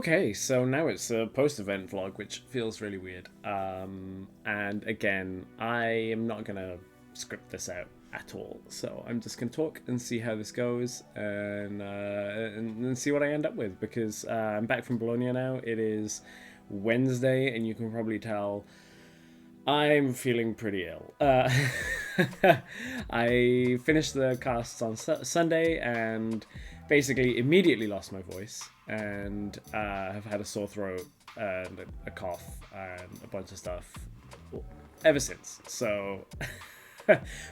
Okay, so now it's a post-event vlog, which feels really weird. And again, I am not gonna script this out at all. So I'm just gonna talk and see how this goes, and see what I end up with. Because I'm back from Bologna now. It is Wednesday, and you can probably tell I'm feeling pretty ill. I finished the casts on Sunday and basically immediately lost my voice and have had a sore throat and a cough and a bunch of stuff ever since. So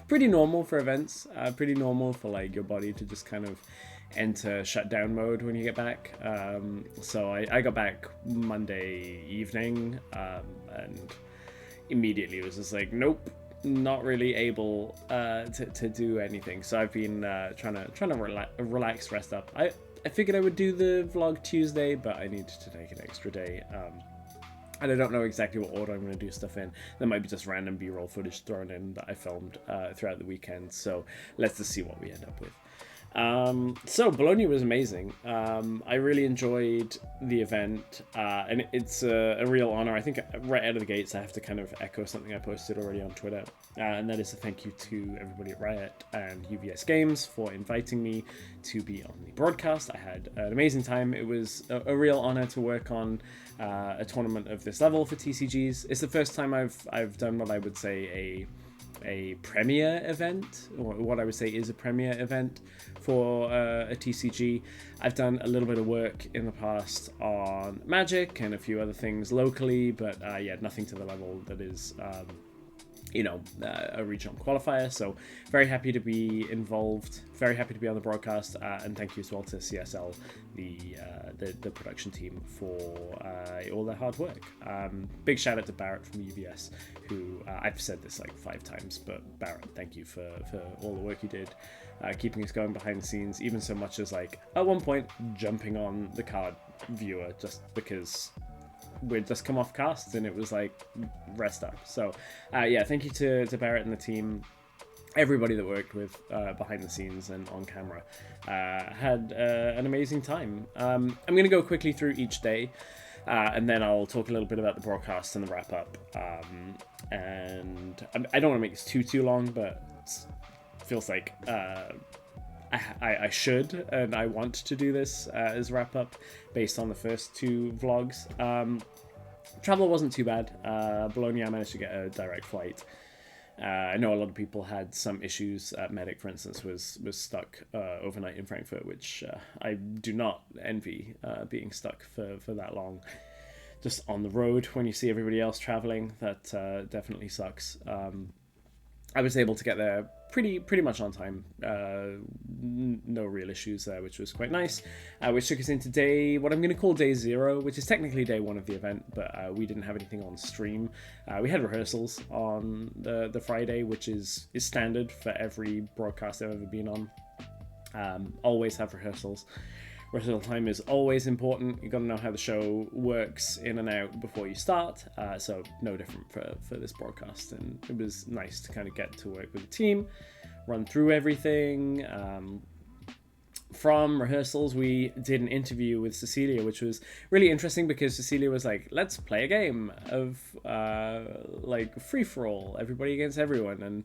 pretty normal for events, pretty normal for like your body to just kind of enter shutdown mode when you get back. So I got back Monday evening and immediately it was just like, nope, not really able to do anything. So I've been trying to relax, rest up. I figured I would do the vlog Tuesday, but I needed to take an extra day. And I don't know exactly what order I'm going to do stuff in. There might be just random B-roll footage thrown in that I filmed throughout the weekend. So let's just see what we end up with. So Bologna was amazing. I really enjoyed the event, and it's a real honor. I think right out of the gates, I have to kind of echo something I posted already on Twitter, and that is a thank you to everybody at Riot and UVS Games for inviting me to be on the broadcast. I had an amazing time. It was a real honor to work on a tournament of this level for TCGs. It's the first time I've done what I would say a premier event, or what I would say is a premier event for a TCG. I've done a little bit of work in the past on Magic and a few other things locally, but yeah, nothing to the level that is a regional qualifier. So very happy to be involved, very happy to be on the broadcast, and thank you as well to CSL, the production team, for all their hard work. Big shout out to Barrett from UVS, who I've said this like 5 times, but Barrett, thank you for all the work you did, keeping us going behind the scenes, even so much as like at one point jumping on the card viewer just because we'd just come off casts and it was like rest up. So yeah, thank you to Barrett and the team, everybody that worked with behind the scenes and on camera. Had an amazing time. I'm gonna go quickly through each day, and then I'll talk a little bit about the broadcast and the wrap up. And I don't want to make this too long, but it feels like I should and I want to do this as wrap up based on the first 2 vlogs. Travel wasn't too bad. Bologna, I managed to get a direct flight. I know a lot of people had some issues. Medic, for instance, was stuck overnight in Frankfurt, which I do not envy, being stuck for that long just on the road when you see everybody else traveling. That definitely sucks. I was able to get there pretty much on time. No real issues there, which was quite nice. Which took us into what I'm going to call day 0, which is technically day 1 of the event, but we didn't have anything on stream. We had rehearsals on the Friday, which is standard for every broadcast I've ever been on. Always have rehearsals. Rehearsal time is always important. You've got to know how the show works in and out before you start. So no different for this broadcast. And it was nice to kind of get to work with the team, run through everything. From rehearsals, we did an interview with Cecilia, which was really interesting because Cecilia was like, let's play a game of like free-for-all, everybody against everyone. And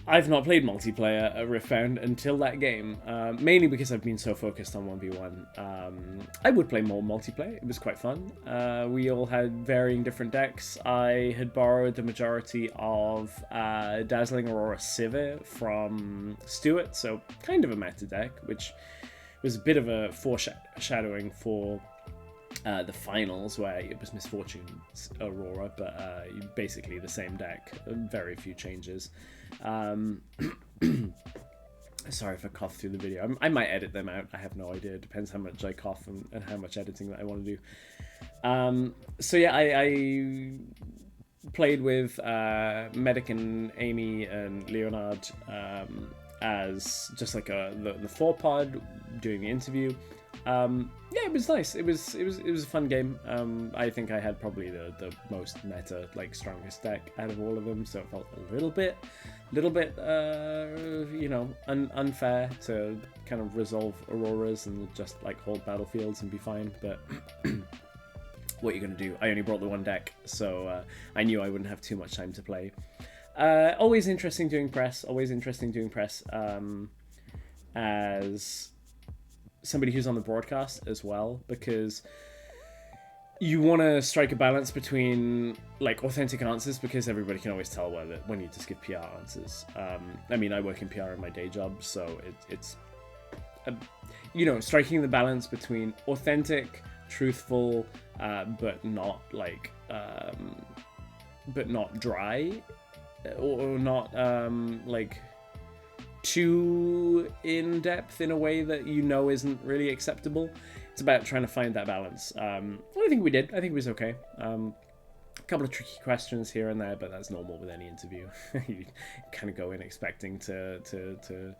I've not played multiplayer at Riftbound until that game, mainly because I've been so focused on 1v1. I would play more multiplayer, it was quite fun. We all had varying different decks. I had borrowed the majority of Dazzling Aurora Sivir from Stuart, so kind of a meta deck, which was a bit of a foreshadowing for the finals, where it was Misfortune's Aurora, but basically the same deck, very few changes. Sorry if I cough through the video. I might edit them out, I have no idea. It depends how much I cough and how much editing that I want to do. So yeah, I played with Medic and Amy and Leonard as just like the 4-pod doing the interview. Yeah, it was nice. It was a fun game. I think I had probably the most meta, like strongest deck out of all of them, so it felt a little bit little bit, unfair to kind of resolve Auroras and just like hold battlefields and be fine. But what are you going to do? I only brought the one deck, so I knew I wouldn't have too much time to play. Always interesting doing press. As somebody who's on the broadcast as well, because you want to strike a balance between like authentic answers, because everybody can always tell when you just give PR answers. I mean, I work in PR in my day job, so it's striking the balance between authentic, truthful, but not like but not dry, or not like too in depth in a way that isn't really acceptable. It's about trying to find that balance. I think we did. I think it was okay. A couple of tricky questions here and there, but that's normal with any interview. You kind of go in expecting to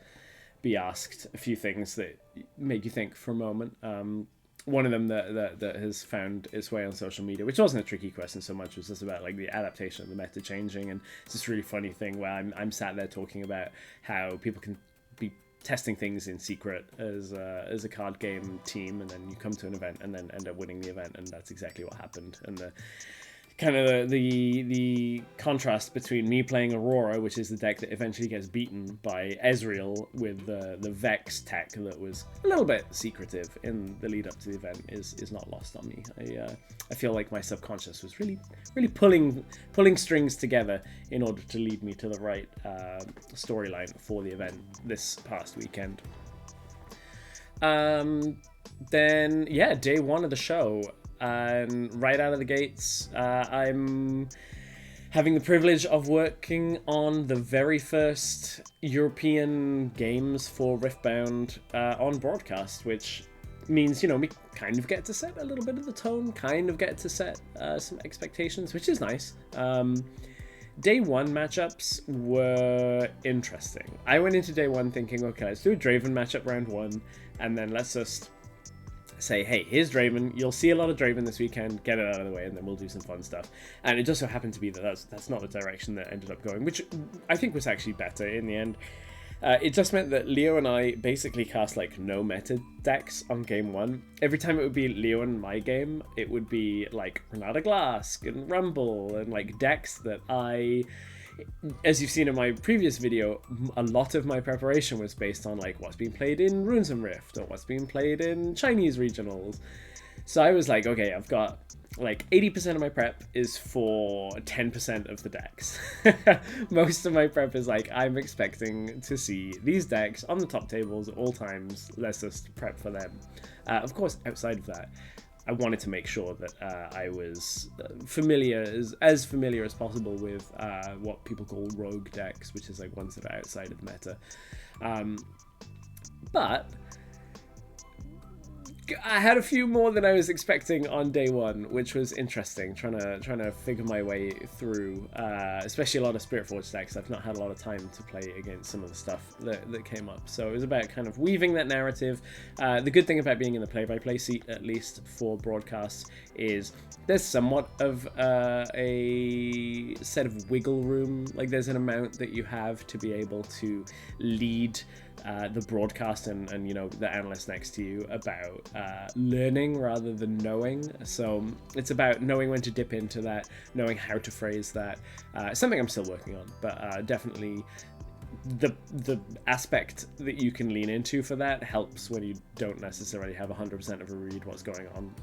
be asked a few things that make you think for a moment. One of them that has found its way on social media, which wasn't a tricky question so much, was just about like the adaptation of the meta changing, and it's this really funny thing where I'm sat there talking about how people can be testing things in secret as a card game team, and then you come to an event and then end up winning the event, and that's exactly what happened. And the kind of the contrast between me playing Aurora, which is the deck that eventually gets beaten by Ezreal, with the Vex tech that was a little bit secretive in the lead up to the event, is not lost on me. I feel like my subconscious was really pulling strings together in order to lead me to the right storyline for the event this past weekend. Then day one of the show. And right out of the gates, I'm having the privilege of working on the very first European games for Riftbound on broadcast, which means, we kind of get to set a little bit of the tone, kind of get to set some expectations, which is nice. Day one matchups were interesting. I went into day one thinking, okay, let's do a Draven matchup round one, and then let's just say, hey, here's Draven. You'll see a lot of Draven this weekend. Get it out of the way, and then we'll do some fun stuff. And it just so happened to be that that's not the direction that ended up going, which I think was actually better in the end. It just meant that Leo and I basically cast like no meta decks on game one. Every time it would be Leo and my game, it would be like Renata Glask and Rumble and like decks that as you've seen in my previous video, a lot of my preparation was based on like what's being played in Runes and Rift or what's being played in Chinese regionals. So I was like, okay, I've got like 80% of my prep is for 10% of the decks. Most of my prep is like, I'm expecting to see these decks on the top tables at all times. Let's just prep for them. Of course, outside of that, I wanted to make sure that I was familiar as possible with what people call rogue decks, which is like ones that are outside of the meta. But I had a few more than I was expecting on day one, which was interesting. Trying to figure my way through, especially a lot of Spirit Forge decks. I've not had a lot of time to play against some of the stuff that came up. So it was about kind of weaving that narrative. The good thing about being in the play-by-play seat, at least for broadcasts, is there's somewhat of a set of wiggle room. Like there's an amount that you have to be able to lead the broadcast and the analyst next to you about learning rather than knowing. So it's about knowing when to dip into that, knowing how to phrase that. Something I'm still working on, but definitely the aspect that you can lean into for that helps when you don't necessarily have 100% of a read what's going on.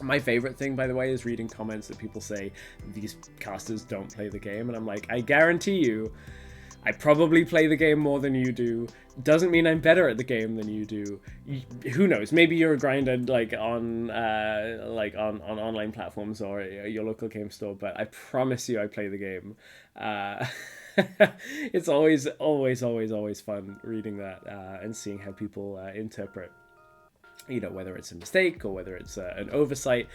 My favorite thing, by the way, is reading comments that people say these casters don't play the game, and I'm like, I guarantee you I probably play the game more than you do. Doesn't mean I'm better at the game than you do. Who knows? Maybe you're a grinder like on online platforms or your local game store, but I promise you I play the game. It's always fun reading that and seeing how people interpret, whether it's a mistake or whether it's an oversight.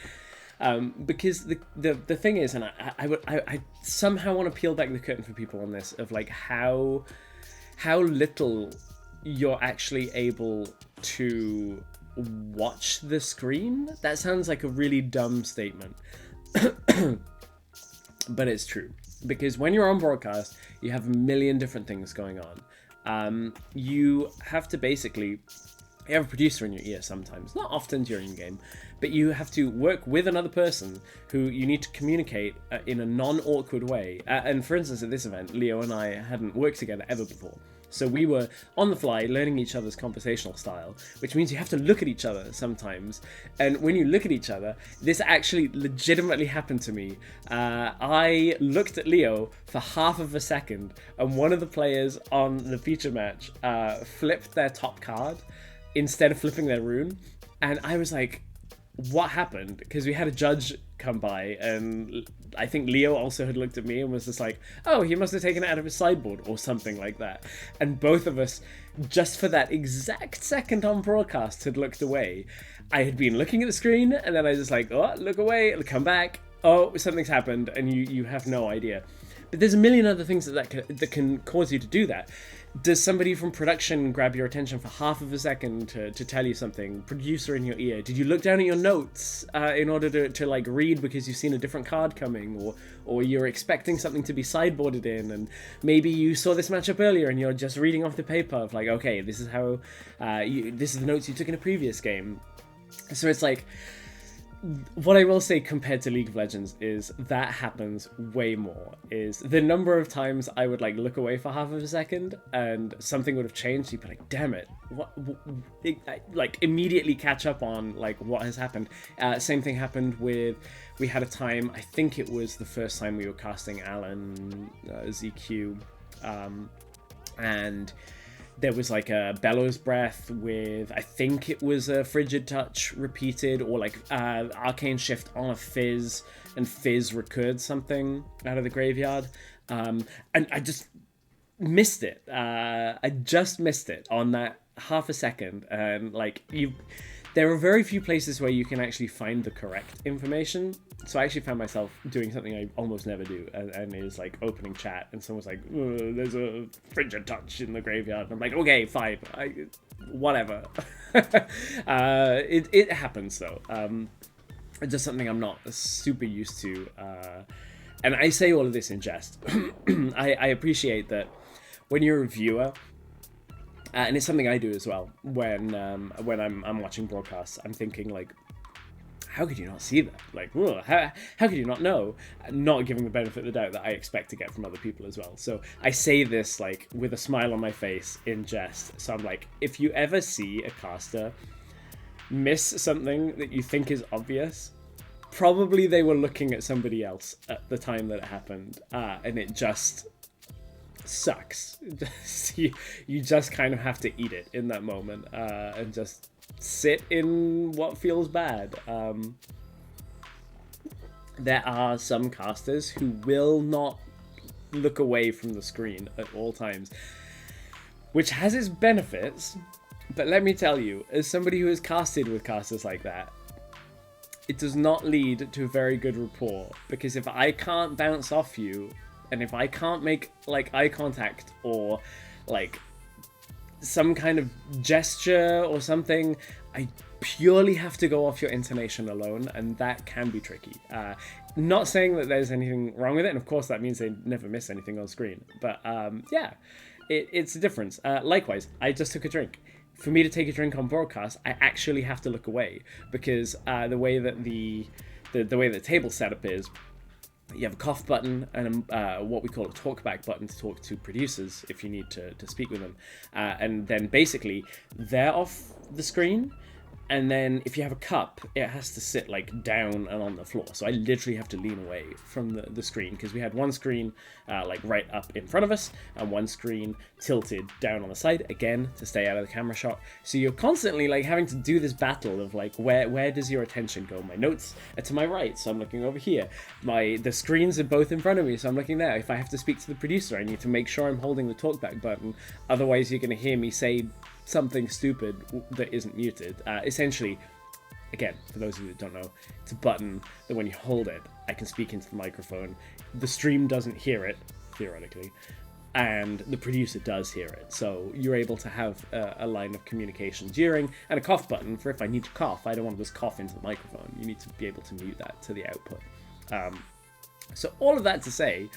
Because the thing is, and I somehow want to peel back the curtain for people on this, of like how little you're actually able to watch the screen. That sounds like a really dumb statement, but it's true. Because when you're on broadcast, you have a million different things going on. You have to basically, you have a producer in your ear sometimes, not often during game, but you have to work with another person who you need to communicate in a non-awkward way. And for instance, at this event, Leo and I hadn't worked together ever before. So we were on the fly learning each other's conversational style, which means you have to look at each other sometimes. And when you look at each other, this actually legitimately happened to me. I looked at Leo for half of a second, and one of the players on the feature match flipped their top card instead of flipping their rune. And I was like, what happened? Because we had a judge come by, and I think Leo also had looked at me and was just like, oh, he must have taken it out of his sideboard or something like that. And both of us, just for that exact second on broadcast, had looked away. I had been looking at the screen, and then I was just like, oh, look away, come back. Oh, something's happened, and you have no idea. But there's a million other things that can cause you to do that. Does somebody from production grab your attention for half of a second to tell you something? Producer in your ear. Did you look down at your notes in order to like read because you've seen a different card coming, or you're expecting something to be sideboarded in, and maybe you saw this matchup earlier and you're just reading off the paper of like, okay, this is how this is the notes you took in a previous game. So it's like, what I will say compared to League of Legends is that happens way more. Is the number of times I would like look away for half of a second and something would have changed. You'd be like, damn it, what? Like immediately catch up on like what has happened. Same thing happened with, we had a time, I think it was the first time we were casting Alan ZQ, and there was like a Bellows Breath with, I think it was a Frigid Touch repeated, or like Arcane Shift on a Fizz, and Fizz recurred something out of the graveyard. And I just missed it. I just missed it on that half a second. And like there are very few places where you can actually find the correct information. So I actually found myself doing something I almost never do, and is like opening chat, and someone's like, there's a Frigid Touch in the graveyard. And I'm like, okay, fine, whatever. It happens though. It's just something I'm not super used to. And I say all of this in jest. I appreciate that when you're a viewer, and it's something I do as well, when I'm watching broadcasts, I'm thinking like, how could you not see that? Like, how could you not know? Not giving the benefit of the doubt that I expect to get from other people as well. So I say this like with a smile on my face in jest. So I'm like, if you ever see a caster miss something that you think is obvious, probably they were looking at somebody else at the time that it happened, and it just sucks. You just kind of have to eat it in that moment, and just sit in what feels bad. There are some casters who will not look away from the screen at all times, which has its benefits, but let me tell you, as somebody who has casted with casters like that, it does not lead to a very good rapport, because if I can't bounce off you, and if I can't make like eye contact or like some kind of gesture or something, I purely have to go off your intonation alone, and that can be tricky. Not saying that there's anything wrong with it, and of course that means they never miss anything on screen, but yeah, it's a difference. Likewise, I just took a drink. For me to take a drink on broadcast, I actually have to look away, because the way that the way the table setup is, you have a cough button and what we call a talkback button to talk to producers if you need to speak with them. And then basically they're off the screen, and then if you have a cup, it has to sit like down and on the floor. So I literally have to lean away from the screen, because we had one screen like right up in front of us and one screen tilted down on the side, again to stay out of the camera shot. So you're constantly like having to do this battle of like, where does your attention go? My notes are to my right, so I'm looking over here. The screens are both in front of me, so I'm looking there. If I have to speak to the producer, I need to make sure I'm holding the talkback button, otherwise you're going to hear me say something stupid that isn't muted. Essentially, again, for those of you that don't know, it's a button that when you hold it, I can speak into the microphone. The stream doesn't hear it, theoretically, and the producer does hear it. So you're able to have a line of communication during, and a cough button for if I need to cough. I don't want to just cough into the microphone. You need to be able to mute that to the output. So all of that to say,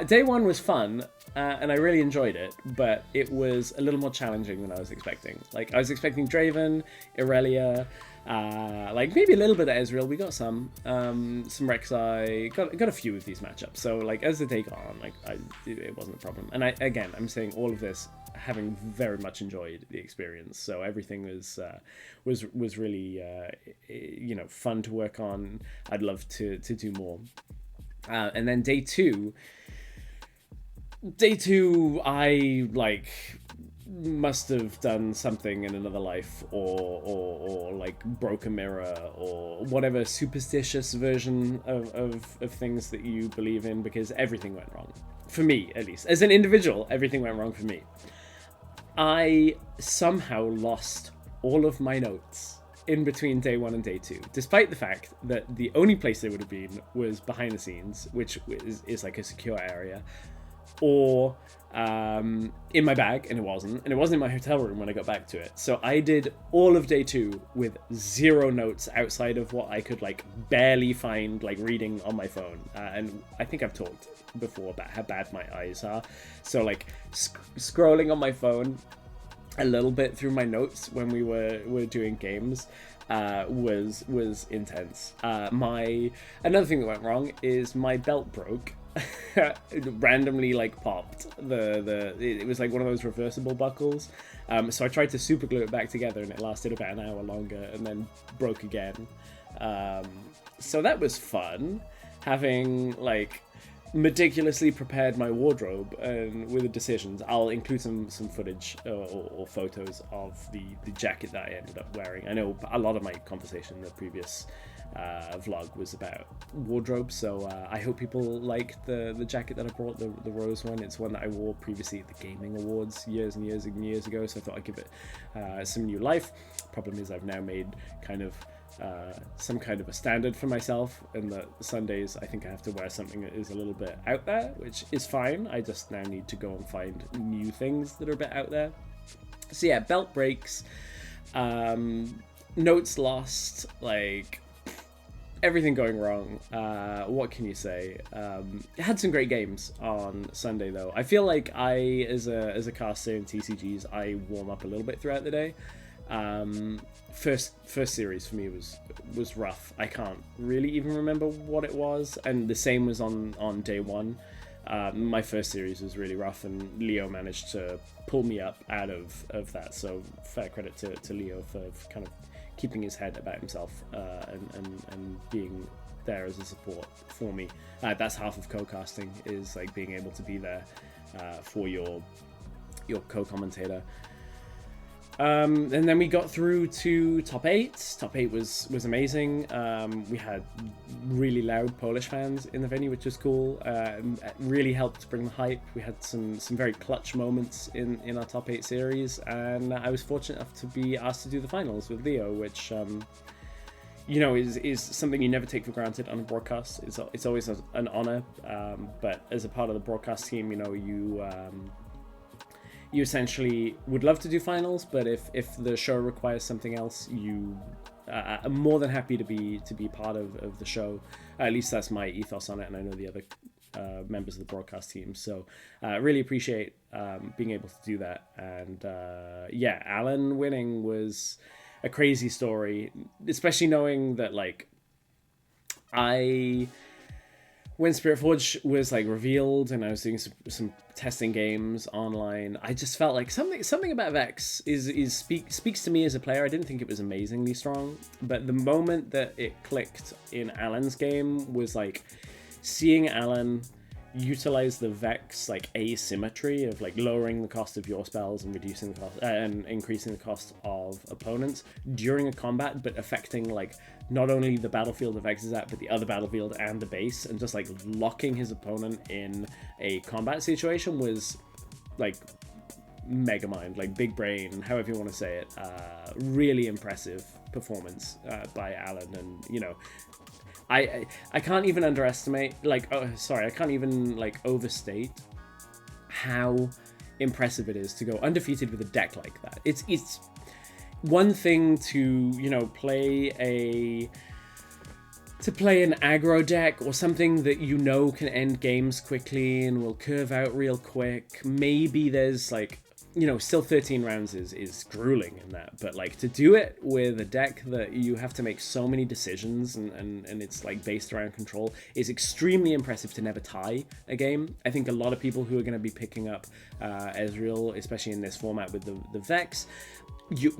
day one was fun, and I really enjoyed it, but it was a little more challenging than I was expecting. Like, I was expecting Draven, Irelia, like maybe a little bit of Ezreal. We got some Rek'Sai, got a few of these matchups. So like as the day got on, like it wasn't a problem. And I'm saying all of this having very much enjoyed the experience. So everything was really fun to work on. I'd love to do more. And then day two, I like must have done something in another life, or like broke a mirror, or whatever superstitious version of things that you believe in, because everything went wrong. For me, at least. As an individual, everything went wrong for me. I somehow lost all of my notes in between day one and day two, despite the fact that the only place they would have been was behind the scenes, which is like a secure area, or in my bag, and it wasn't in my hotel room when I got back to it. So I did all of day two with 0 notes outside of what I could like barely find like reading on my phone, and I think I've talked before about how bad my eyes are, so like scrolling on my phone a little bit through my notes when we were doing games was intense. Another thing that went wrong is my belt broke. It randomly like popped. It was like one of those reversible buckles. So I tried to super glue it back together, and it lasted about an hour longer, and then broke again. So that was fun, having like meticulously prepared my wardrobe and with the decisions. I'll include some footage or photos of the jacket that I ended up wearing. I know a lot of my conversation in the previous vlog was about wardrobe, so I hope people liked the jacket that I brought, the rose one. It's one that I wore previously at the gaming awards years and years ago, so I thought I'd give it some new life. Problem is I've now made kind of some kind of a standard for myself, and that Sundays I think I have to wear something that is a little bit out there, which is fine. I just now need to go and find new things that are a bit out there. So yeah, belt breaks, notes lost, like everything going wrong. What can you say? Had some great games on Sunday though. I feel like as a caster in TCGs, I warm up a little bit throughout the day. First series for me was rough. I can't really even remember what it was, and the same was on day one. My first series was really rough, and Leo managed to pull me up out of that, so fair credit to Leo for kind of keeping his head about himself, and being there as a support for me. That's half of co-casting, is like being able to be there for your co-commentator. And then we got through to top 8. Top 8 was amazing. We had really loud Polish fans in the venue, which was cool. It really helped bring the hype. We had some very clutch moments in our top 8 series, and I was fortunate enough to be asked to do the finals with Leo, which is something you never take for granted on a broadcast. It's always an honor, but as a part of the broadcast team, you essentially would love to do finals, but if the show requires something else, you are more than happy to be part of the show. At least that's my ethos on it, and I know the other members of the broadcast team. So really appreciate being able to do that. And Alan winning was a crazy story, especially knowing that like when Spirit Forge was like revealed and I was doing some testing games online, I just felt like something about Vex speaks to me as a player. I didn't think it was amazingly strong, but the moment that it clicked in Alan's game was like seeing Alan utilize the Vex like asymmetry of like lowering the cost of your spells and reducing the cost and increasing the cost of opponents during a combat, but affecting like not only the battlefield the Vex is at, but the other battlefield and the base, and just like locking his opponent in a combat situation was like mega mind, like big brain, however you want to say it. Really impressive performance by Alan, and I can't even underestimate, I can't even overstate how impressive it is to go undefeated with a deck like that. It's one thing to, play to play an aggro deck or something that you know can end games quickly and will curve out real quick, maybe there's like, you know, still 13 rounds is grueling in that, but like to do it with a deck that you have to make so many decisions and it's like based around control is extremely impressive to never tie a game. I think a lot of people who are going to be picking up Ezreal, especially in this format with the Vex, you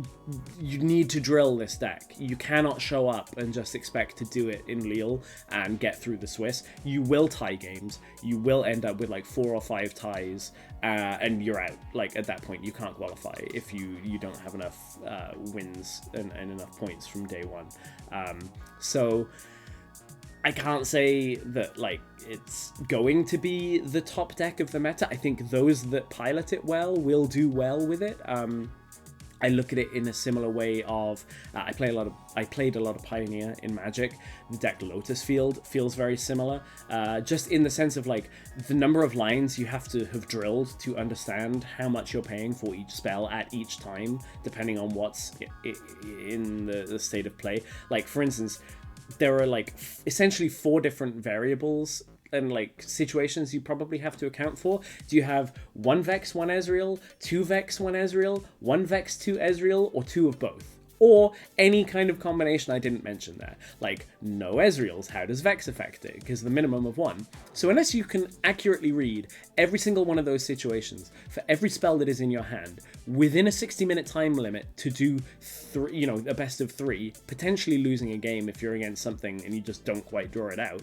need to drill this deck. You cannot show up and just expect to do it in Lille and get through the Swiss. You will tie games. You will end up with like 4 or 5 ties, and you're out. Like at that point, you can't qualify if you don't have enough wins and enough points from day one. So I can't say that like it's going to be the top deck of the meta. I think those that pilot it well will do well with it. I look at it in a similar way of I played a lot of Pioneer in Magic. The deck Lotus Field feels very similar, just in the sense of like the number of lines you have to have drilled to understand how much you're paying for each spell at each time, depending on what's in the state of play. Like for instance, there are like essentially 4 different variables and like situations you probably have to account for. Do you have 1 Vex, 1 Ezreal, 2 Vex, 1 Ezreal, 1 Vex, 2 Ezreal, or 2 of both? Or any kind of combination I didn't mention there. Like, no Ezreals, how does Vex affect it? Because the minimum of 1. So unless you can accurately read every single one of those situations for every spell that is in your hand, within a 60-minute time limit to do a best of 3, potentially losing a game if you're against something and you just don't quite draw it out,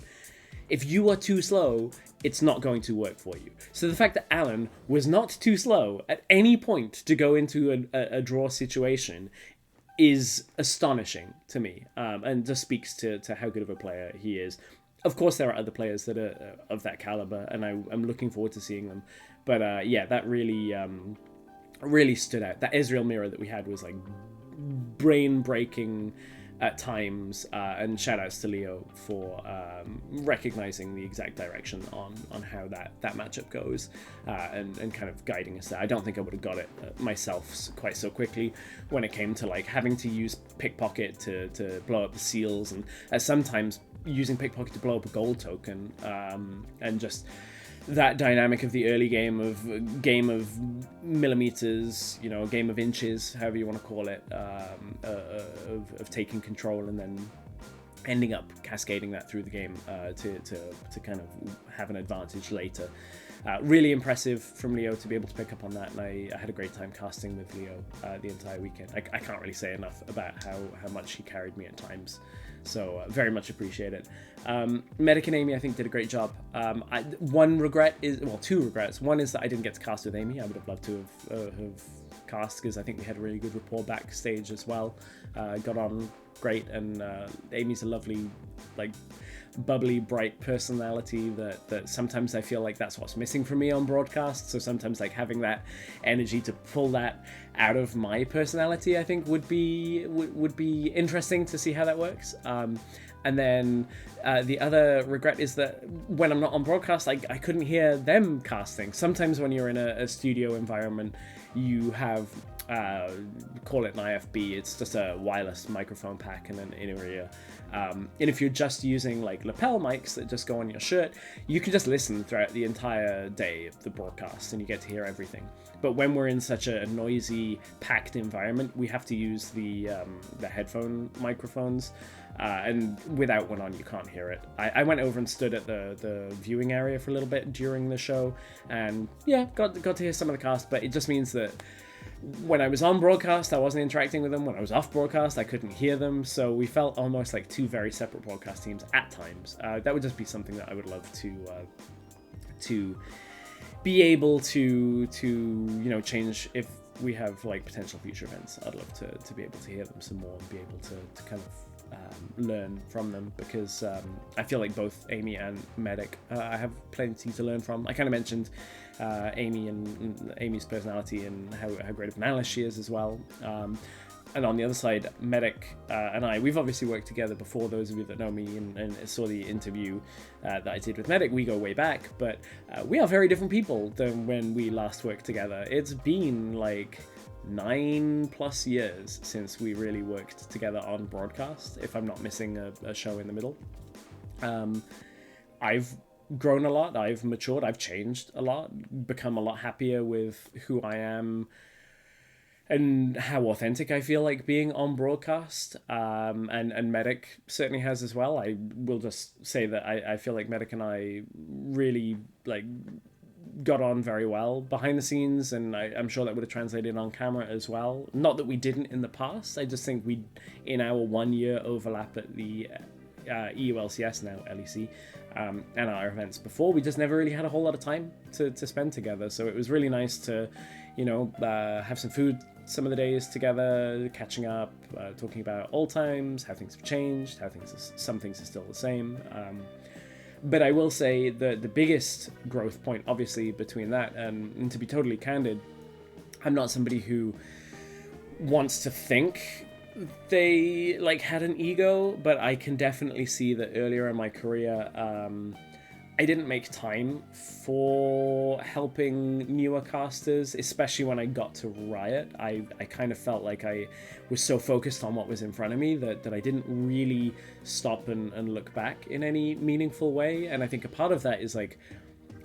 if you are too slow, it's not going to work for you. So the fact that Alan was not too slow at any point to go into a draw situation is astonishing to me, and just speaks to how good of a player he is. Of course, there are other players that are of that caliber, and I'm looking forward to seeing them. But yeah, that really stood out. That Ezreal mirror that we had was like brain-breaking at times, and shout outs to Leo for recognizing the exact direction on how that matchup goes, and kind of guiding us there. I don't think I would have got it myself quite so quickly when it came to like having to use Pickpocket to blow up the seals, and sometimes using Pickpocket to blow up a gold token, and just that dynamic of the early game of millimeters, a game of inches, however you want to call it, of taking control and then ending up cascading that through the game to kind of have an advantage later. Really impressive from Leo to be able to pick up on that, and I had a great time casting with Leo the entire weekend. I can't really say enough about how much he carried me at times, so very much appreciate it. Medic and Amy, I think, did a great job. Two regrets. One is that I didn't get to cast with Amy. I would have loved to have cast, because I think we had a really good rapport backstage as well. Got on great, and Amy's a lovely, like, bubbly, bright personality that sometimes I feel like that's what's missing from me on broadcast. So sometimes like having that energy to pull that out of my personality, I think would be interesting to see how that works. And then the other regret is that when I'm not on broadcast, I couldn't hear them casting. Sometimes when you're in a studio environment, you have call it an IFB, it's just a wireless microphone pack and an inner ear. And if you're just using like lapel mics that just go on your shirt, you can just listen throughout the entire day of the broadcast and you get to hear everything. But when we're in such a noisy, packed environment, we have to use the headphone microphones, and without one on, you can't hear it. I went over and stood at the viewing area for a little bit during the show, and yeah, got to hear some of the cast, but it just means that when I was on broadcast, I wasn't interacting with them. When I was off broadcast, I couldn't hear them. So we felt almost like 2 very separate broadcast teams at times. That would just be something that I would love to be able to change if we have like potential future events. I'd love to be able to hear them some more and be able to kind of learn from them, because I feel like both Amy and Medic I have plenty to learn from. I kind of mentioned Amy and Amy's personality and how great of an analyst she is as well. And on the other side, Medic and we've obviously worked together before. Those of you that know me and saw the interview that I did with Medic, we go way back, but we are very different people than when we last worked together. It's been like 9+ years since we really worked together on broadcast, if I'm not missing a show in the middle. I've grown a lot, I've matured, I've changed a lot, become a lot happier with who I am and how authentic I feel like being on broadcast. And Medic certainly has as well. I will just say that I feel like Medic and I really like got on very well behind the scenes, and I'm sure that would have translated on camera as well. Not that we didn't in the past. I just think we, in our 1 year overlap at the EULCS, now LEC, and our events before, we just never really had a whole lot of time to spend together. So it was really nice to, have some food some of the days together, catching up, talking about old times, how things have changed, how some things are still the same. But I will say that the biggest growth point, obviously, between that and to be totally candid, I'm not somebody who wants to think they like had an ego, but I can definitely see that earlier in my career, I didn't make time for helping newer casters, especially when I got to Riot. I kind of felt like I was so focused on what was in front of me that I didn't really stop and look back in any meaningful way. And I think a part of that is like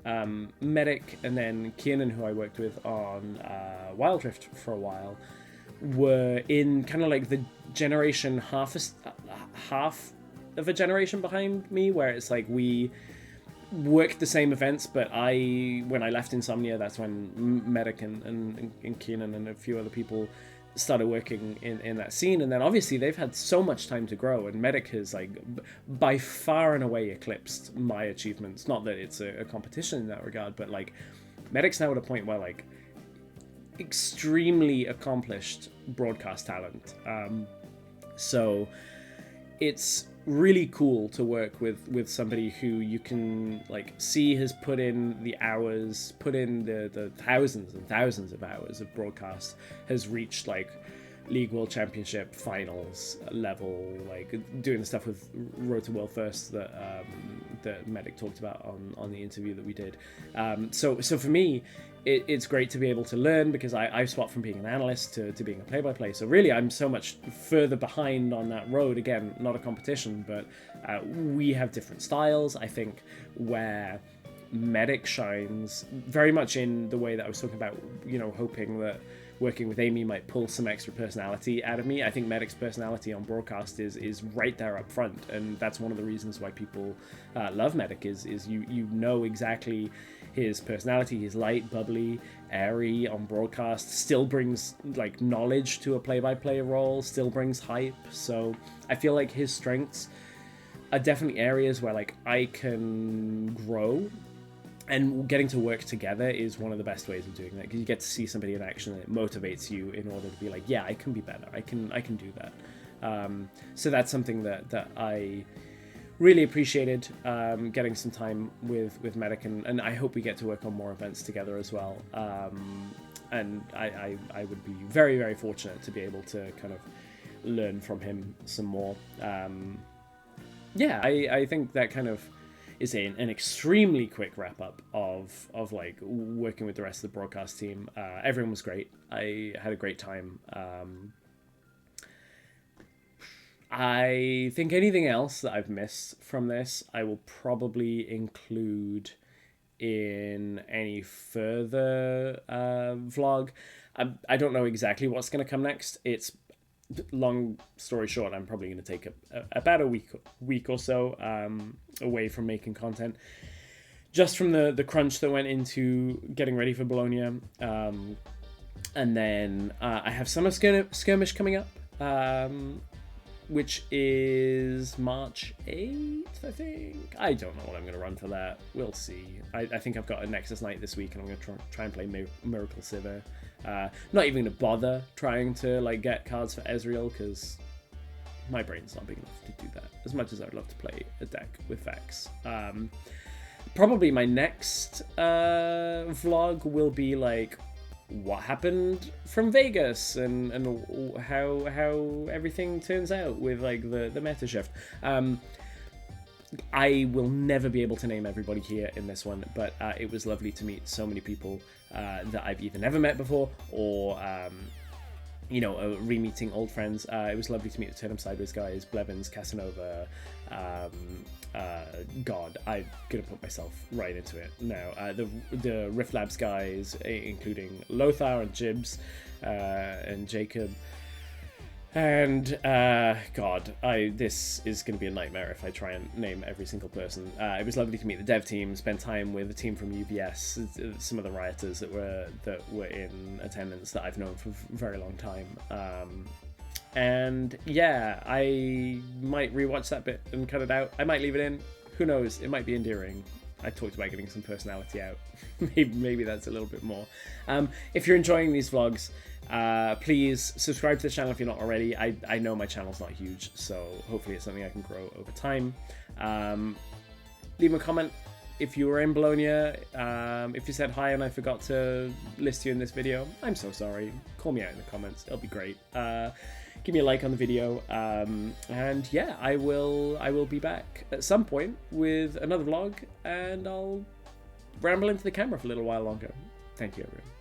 Medic and then Kiernan, who I worked with on Wild Rift for a while, were in kind of like the generation half of a generation behind me, where it's like we worked the same events, but when I left Insomnia, that's when Medic and Keenan and a few other people started working in that scene. And then obviously they've had so much time to grow, and Medic has like by far and away eclipsed my achievements. Not that it's a competition in that regard, but like Medic's now at a point where like extremely accomplished broadcast talent. So it's really cool to work with somebody who you can like see has put in the hours, put in the thousands and thousands of hours of broadcast, has reached like League World Championship finals level, like doing the stuff with Road to World First that Medic talked about on the interview that we did. So for me, it's great to be able to learn, because I've swapped from being an analyst to being a play-by-play. So really, I'm so much further behind on that road. Again, not a competition, but we have different styles. I think where Medic shines very much in the way that I was talking about, hoping that working with Amy might pull some extra personality out of me. I think Medic's personality on broadcast is right there up front, and that's one of the reasons why people love Medic is you know exactly his personality. He's light, bubbly, airy on broadcast, still brings like knowledge to a play-by-play role, still brings hype. So I feel like his strengths are definitely areas where like I can grow, and getting to work together is one of the best ways of doing that, because you get to see somebody in action and it motivates you in order to be like, yeah, I can be better, I can do that. So that's something that I really appreciated, getting some time with Medic, and I hope we get to work on more events together as well. And I would be very, very fortunate to be able to kind of learn from him some more. I think that kind of is an extremely quick wrap up of like working with the rest of the broadcast team. Everyone was great. I had a great time. I think anything else that I've missed from this, I will probably include in any further vlog. I don't know exactly what's going to come next. It's long story short, I'm probably going to take about a week or so away from making content, just from the crunch that went into getting ready for Bologna. And then I have Summer Skirmish coming up, which is March 8th, I think. I don't know what I'm going to run for that. We'll see. I think I've got a Nexus night this week, and I'm going to try and play Miracle Sivir. Not even going to bother trying to like get cards for Ezreal, because my brain's not big enough to do that, as much as I'd love to play a deck with Vex. Probably my next vlog will be like what happened from Vegas and how everything turns out with like the meta shift. I will never be able to name everybody here in this one, but it was lovely to meet so many people that I've either never met before or you know, re-meeting old friends. It was lovely to meet the Turn 'Em Sideways guys, Blevins, Casanova. God, I'm gonna put myself right into it now. The Rift Labs guys, including Lothar and Jibs and Jacob. And God, this is going to be a nightmare if I try and name every single person. It was lovely to meet the dev team, spend time with the team from UBS, some of the rioters that were in attendance that I've known for a very long time. And yeah, I might rewatch that bit and cut it out. I might leave it in. Who knows? It might be endearing. I talked about getting some personality out. maybe that's a little bit more. If you're enjoying these vlogs, please subscribe to the channel if you're not already. I know my channel's not huge, so hopefully it's something I can grow over time. Leave a comment if you were in Bologna. If you said hi and I forgot to list you in this video, I'm so sorry. Call me out in the comments. It'll be great. Give me a like on the video. And yeah, I will be back at some point with another vlog, and I'll ramble into the camera for a little while longer. Thank you, everyone.